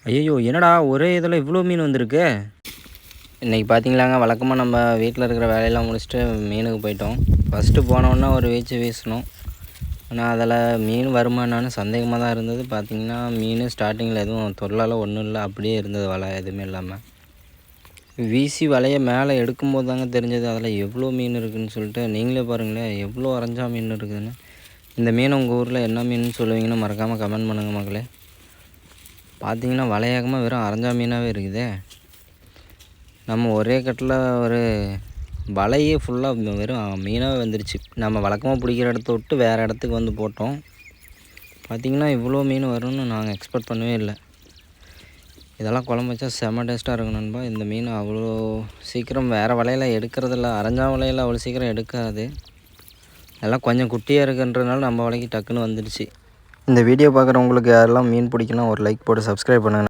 ஐயய்யோ! என்னடா ஒரே இதில இவ்ளோ மீன் வந்திருக்கு? இன்னைக்கு பார்த்தீங்களாங்க, வழக்கமா நம்ம வீட்ல இருக்கிற வேலையெல்லாம் முடிச்சுட்டு மீனுக்கு போயிட்டோம். ஃபஸ்ட்டு போனோனே ஒரு வீச்சு வீசினோம். ஆனா, அதில மீன் வருமா என்னான்னு சந்தேகமா தான் இருந்தது. பார்த்தீங்கன்னா, மீன் ஸ்டார்ட்டிங்கில எதுவும் தொல்லைலாம் ஒண்ணும் இல்ல. அப்படியே இருந்தது வலை எதுவுமே இல்லாம. வீசி வலைய மேலே எடுக்கும்போது தாங்க தெரிஞ்சது, அதில எவ்வளோ மீன் இருக்குன்னு சொல்லிட்டு. நீங்களே பாருங்களேன், எவ்வளோ அரஞ்சா மீன் இருக்குதுன்னு. இந்த மீன் உங்கள் ஊரில் என்ன மீனுன்னு சொல்லுவீங்கன்னு மறக்காமல் கமெண்ட் பண்ணுங்க மக்களே. பார்த்தீங்கன்னா, வலையகமாக வெறும் அரஞ்சா மீனாகவே இருக்குதே. நம்ம ஒரே கட்டில் ஒரு வலையே ஃபுல்லாக வெறும் மீனாகவே வந்துருச்சு. நம்ம வழக்கமாக பிடிக்கிற இடத்த விட்டு வேறு இடத்துக்கு வந்து போட்டோம். பார்த்திங்கன்னா, இவ்வளோ மீன் வரும்னு நாங்கள் எக்ஸ்பெக்ட் பண்ணவே இல்லை. இதெல்லாம் குழம்பு வச்சா செம்ம டேஸ்ட்டாக இருக்கும் நண்பா. இந்த மீன் அவ்வளோ சீக்கிரம் வேறு வலையில் எடுக்கிறதில்ல. அரஞ்சா வலையில் அவ்வளோ சீக்கிரம் எடுக்காது. எல்லாம் கொஞ்சம் குட்டியாக இருக்குன்றதுனால நம்ம வலைக்கு டக்குன்னு வந்துடுச்சு. இந்த வீடியோ பார்க்குறவங்களுக்கு யாரெல்லாம் மீன் பிடிக்குன்னா ஒரு லைக் போட்டு சப்ஸ்கிரைப் பண்ணுங்கள்.